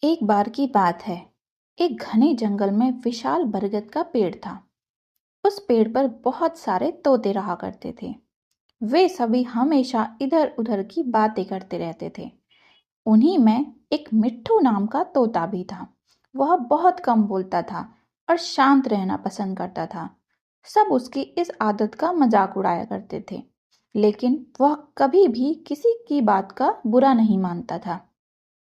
एक बार की बात है। एक घने जंगल में विशाल बरगद का पेड़ था। उस पेड़ पर बहुत सारे तोते रहा करते थे। वे सभी हमेशा इधर उधर की बातें करते रहते थे। उन्हीं में एक मिट्ठू नाम का तोता भी था। वह बहुत कम बोलता था और शांत रहना पसंद करता था। सब उसकी इस आदत का मजाक उड़ाया करते थे, लेकिन वह कभी भी किसी की बात का बुरा नहीं मानता था।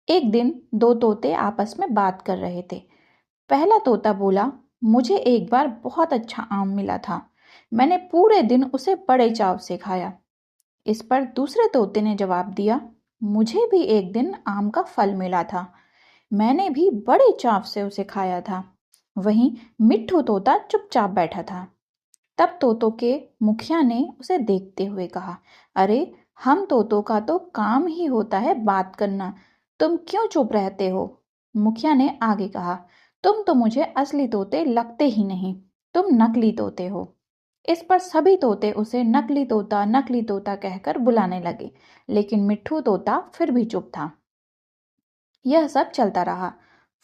एक दिन दो तोते आपस में बात कर रहे थे। पहला तोता बोला, मुझे एक बार बहुत अच्छा आम मिला था। मैंने पूरे दिन उसे बड़े चाव से खाया। इस पर दूसरे तोते ने जवाब दिया, मुझे भी एक दिन आम का फल मिला था। मैंने भी बड़े चाव से उसे खाया था। वहीं मिट्ठू तोता चुपचाप बैठा था। तब तोतों के मुखिया ने उसे देखते हुए कहा, अरे, हम तोतों का तो काम ही होता है बात करना। तुम क्यों चुप रहते हो? मुखिया ने आगे कहा, तुम तो मुझे असली तोते लगते ही नहीं। तुम नकली तोते हो। इस पर सभी तोते उसे नकली तोता कहकर बुलाने लगे, लेकिन मिट्ठू तोता फिर भी चुप था। यह सब चलता रहा।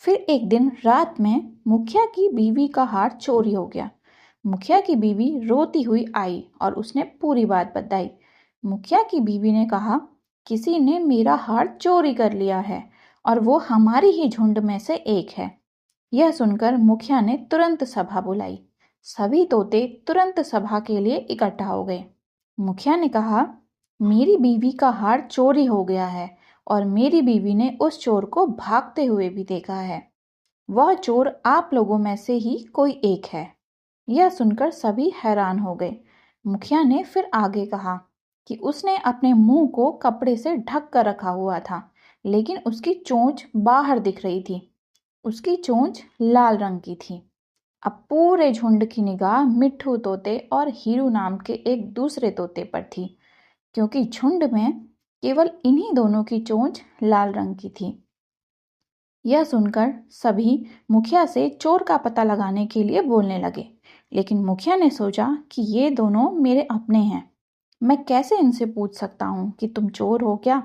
फिर एक दिन रात में मुखिया की बीवी का हार चोरी हो गया। मुखिया की बीवी रोती हुई आई और उसने पूरी बात बताई। मुखिया की बीवी ने कहा, किसी ने मेरा हार चोरी कर लिया है और वो हमारी ही झुंड में से एक है। यह सुनकर मुखिया ने तुरंत सभा बुलाई। सभी तोते तुरंत सभा के लिए इकट्ठा हो गए। मुखिया ने कहा, मेरी बीवी का हार चोरी हो गया है और मेरी बीवी ने उस चोर को भागते हुए भी देखा है। वह चोर आप लोगों में से ही कोई एक है। यह सुनकर सभी हैरान हो गए। मुखिया ने फिर आगे कहा कि उसने अपने मुंह को कपड़े से ढक कर रखा हुआ था, लेकिन उसकी चोंच बाहर दिख रही थी। उसकी चोंच लाल रंग की थी। अब पूरे झुंड की निगाह मिट्ठू तोते और हीरू नाम के एक दूसरे तोते पर थी, क्योंकि झुंड में केवल इन्हीं दोनों की चोंच लाल रंग की थी। यह सुनकर सभी मुखिया से चोर का पता लगाने के लिए बोलने लगे, लेकिन मुखिया ने सोचा कि ये दोनों मेरे अपने हैं। मैं कैसे इनसे पूछ सकता हूँ कि तुम चोर हो क्या?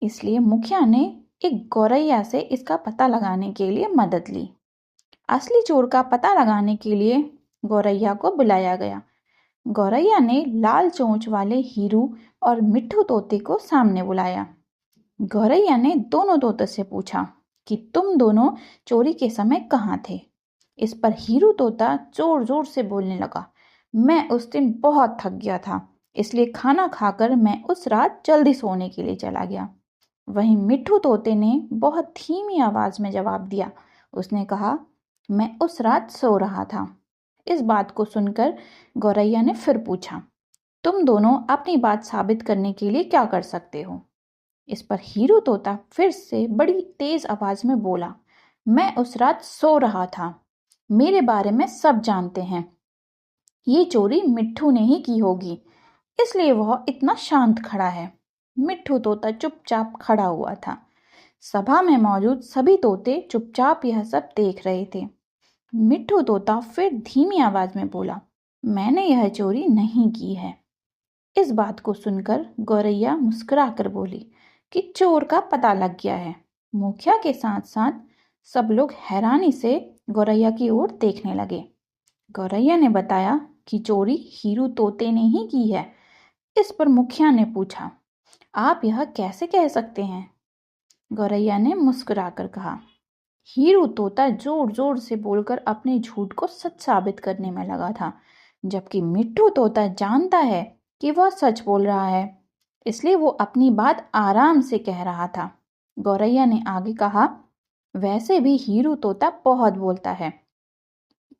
इसलिए मुखिया ने एक गौरैया से इसका पता लगाने के लिए मदद ली। असली चोर का पता लगाने के लिए गौरैया को बुलाया गया। गौरैया ने लाल चोंच वाले हीरू और मिट्ठू तोते को सामने बुलाया। गौरैया ने दोनों तोते से पूछा कि तुम दोनों चोरी के समय कहाँ थे? इस पर हीरू तोता जोर जोर से बोलने लगा, मैं उस दिन बहुत थक गया था, इसलिए खाना खाकर मैं उस रात जल्दी सोने के लिए चला गया। वहीं मिट्ठू तोते ने बहुत धीमी आवाज में जवाब दिया। उसने कहा, मैं उस रात सो रहा था। इस बात को सुनकर गौरैया ने फिर पूछा, तुम दोनों अपनी बात साबित करने के लिए क्या कर सकते हो? इस पर हीरू तोता फिर से बड़ी तेज आवाज में बोला, मैं उस रात सो रहा था। मेरे बारे में सब जानते हैं। ये चोरी मिट्ठू ने ही की होगी, इसलिए वह इतना शांत खड़ा है। मिट्ठू तोता चुपचाप खड़ा हुआ था। सभा में मौजूद सभी तोते चुपचाप यह सब देख रहे थे। मिट्ठू तोता फिर धीमी आवाज में बोला, मैंने यह चोरी नहीं की है। इस बात को सुनकर गौरैया मुस्कुराकर बोली कि चोर का पता लग गया है। मुखिया के साथ साथ सब लोग हैरानी से गौरैया की ओर देखने लगे। गौरैया ने बताया कि चोरी हीरू तोते ने ही की है। इस पर मुखिया ने पूछा, आप यह कैसे कह सकते हैं? गौरैया ने मुस्कुराकर कहा, हीरू तोता जोर जोर से बोलकर अपने झूठ को सच साबित करने में लगा था, जबकि मिट्ठू तोता जानता है कि वह सच बोल रहा है, इसलिए वो अपनी बात आराम से कह रहा था। गौरैया ने आगे कहा, वैसे भी हीरू तोता बहुत बोलता है,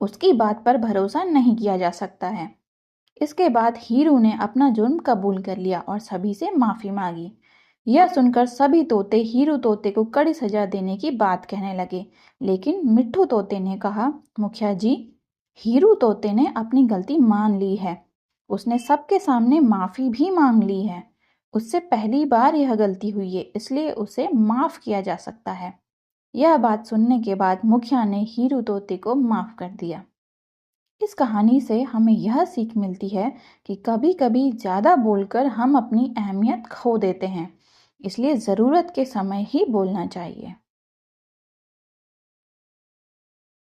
उसकी बात पर भरोसा नहीं किया जा सकता है। इसके बाद हीरू ने अपना जुर्म कबूल कर लिया और सभी से माफी मांगी। यह सुनकर सभी तोते हीरू तोते को कड़ी सजा देने की बात कहने लगे, लेकिन मिट्ठू तोते ने कहा, मुखिया जी, हीरू तोते ने अपनी गलती मान ली है। उसने सबके सामने माफी भी मांग ली है। उससे पहली बार यह गलती हुई है, इसलिए उसे माफ किया जा सकता है। यह बात सुनने के बाद मुखिया ने हीरू तोते को माफ कर दिया। इस कहानी से हमें यह सीख मिलती है कि कभी कभी ज़्यादा बोलकर हम अपनी अहमियत खो देते हैं, इसलिए ज़रूरत के समय ही बोलना चाहिए।